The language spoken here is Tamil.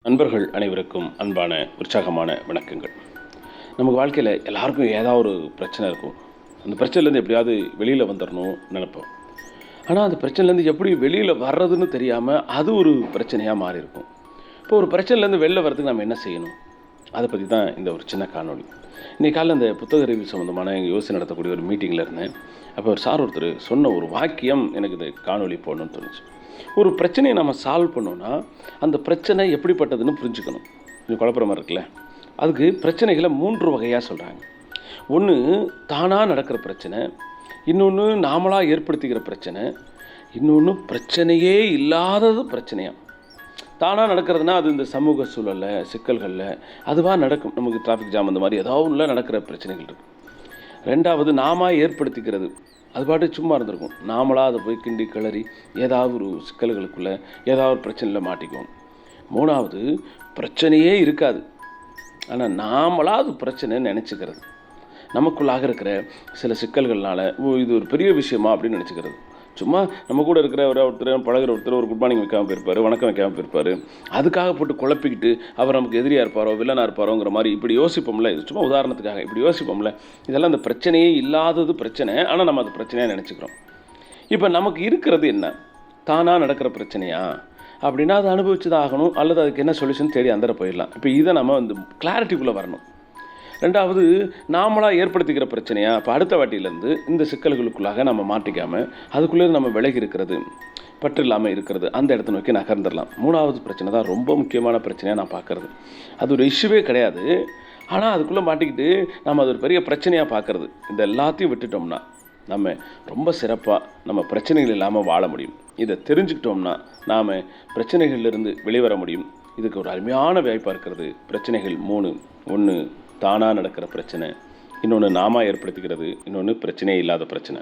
நண்பர்கள் அனைவருக்கும் அன்பான உற்சாகமான வணக்கங்கள். நமக்கு வாழ்க்கையில் எல்லாருக்கும் ஏதாவது ஒரு பிரச்சனை இருக்கும். அந்த பிரச்சனைலேருந்து எப்படியாவது வெளியில் வந்துடணும் நினைப்போம். ஆனால் அந்த பிரச்சனைலேருந்து எப்படி வெளியில் வர்றதுன்னு தெரியாமல் அது ஒரு பிரச்சனையாக மாறி இருக்கும். இப்போ ஒரு பிரச்சனைலேருந்து வெளில வர்றதுக்கு நம்ம என்ன செய்யணும், அதை பற்றி தான் இந்த ஒரு சின்ன காணொளி. இன்றைக்கி காலையில் இந்த புத்தக ரிவ்யூ சம்மந்தமான எங்கள் யோசனை நடத்தக்கூடிய ஒரு மீட்டிங்கில் இருந்தேன். அப்போ ஒரு சார் ஒருத்தர் சொன்ன ஒரு வாக்கியம் எனக்கு இந்த காணொளி போடணும்னு தோணுச்சு. ஒரு பிரச்சனையை நம்ம சால்வ் பண்ணோன்னா அந்த பிரச்சனை எப்படிப்பட்டதுன்னு புரிஞ்சுக்கணும். கொஞ்சம் குழப்பற மாதிரி இருக்குல்ல. அதுக்கு பிரச்சனைகளை 3 வகையாக சொல்கிறாங்க. ஒன்று தானாக நடக்கிற பிரச்சனை, இன்னொன்று நாமளாக ஏற்படுத்திக்கிற பிரச்சனை, இன்னொன்று பிரச்சனையே இல்லாதது பிரச்சனையாக. தானாக நடக்கிறதுனா அது இந்த சமூக சூழலில் சிக்கல்களில் அதுவாக நடக்கும். நமக்கு டிராஃபிக் ஜாம் அந்த மாதிரி ஏதாவது ஒன்றில் நடக்கிற பிரச்சனைகள் இருக்குது. ரெண்டாவது நாம ஏற்படுத்திக்கிறது, அது பாட்டு சும்மா இருந்திருக்கும். நாமளாக அதை போய் கிண்டி கிளறி ஏதாவது ஒரு சிக்கல்களுக்குள்ளே ஏதாவது ஒரு பிரச்சனையில் மாட்டிக்குவோம். மூணாவது பிரச்சனையே இருக்காது, ஆனால் நாமளாக அது பிரச்சனைன்னு நினச்சிக்கிறது. நமக்குள்ளாக இருக்கிற சில சிக்கல்கள்னால இது ஒரு பெரிய விஷயமா அப்படின்னு நினச்சிக்கிறது. சும்மா நம்ம கூட இருக்கிற ஒருத்தர் பழகிற ஒருத்தர் ஒரு குட் மார்னிங் வைக்காமல் போயிருப்பார், வணக்கம் வைக்காமல் போயிருப்பார், அதுக்காக போட்டு குழப்பிக்கிட்டு அவர் நமக்கு எதிரியாக இருப்பாரோ வில்லனாக இருப்பாரோங்கிற மாதிரி இப்படி யோசிப்போம்ல. இது சும்மா உதாரணத்துக்காக இப்படி யோசிப்போம்ல. இதெல்லாம் அந்த பிரச்சனையே இல்லாதது பிரச்சனை, ஆனால் நம்ம அது பிரச்சனையாக நினச்சிக்கிறோம். இப்போ நமக்கு இருக்கிறது என்ன, தானாக நடக்கிற பிரச்சனையா அப்படின்னா அதை அனுபவிச்சு தான் ஆகணும், அல்லது அதுக்கு என்ன சொல்யூஷன் தேடி அந்த போயிடலாம். இப்போ இதை நம்ம வந்து கிளாரிட்டிக்குள்ளே வரணும். ரெண்டாவது நாமளாக ஏற்படுத்திக்கிற பிரச்சனையா, இப்போ அடுத்த வாட்டியிலேருந்து இந்த சிக்கல்களுக்குள்ளாக நம்ம மாட்டிக்காமல் அதுக்குள்ளே நம்ம விலகி இருக்கிறது, பற்று இல்லாமல் இருக்கிறது, அந்த இடத்த நோக்கி நகர்ந்துடலாம். மூணாவது பிரச்சனை தான் ரொம்ப முக்கியமான பிரச்சனையாக நான் பார்க்குறது. அது ஒரு இஷ்யூவே கிடையாது, ஆனால் அதுக்குள்ளே மாட்டிக்கிட்டு நம்ம அது ஒரு பெரிய பிரச்சனையாக பார்க்குறது. இந்த எல்லாத்தையும் விட்டுட்டோம்னா நம்ம ரொம்ப சிறப்பாக நம்ம பிரச்சனைகள் இல்லாமல் வாழ முடியும். இதை தெரிஞ்சுக்கிட்டோம்னா நாம் பிரச்சனைகள்லேருந்து வெளிவர முடியும். இதுக்கு ஒரு அருமையான வாய்ப்பாக இருக்கிறது பிரச்சனைகள் 3. ஒன்று தானாக நடக்கிற பிரச்சனை, இன்னொன்று நாம ஏற்படுத்திக்கிறது, இன்னொன்று பிரச்சனையே இல்லாத பிரச்சனை.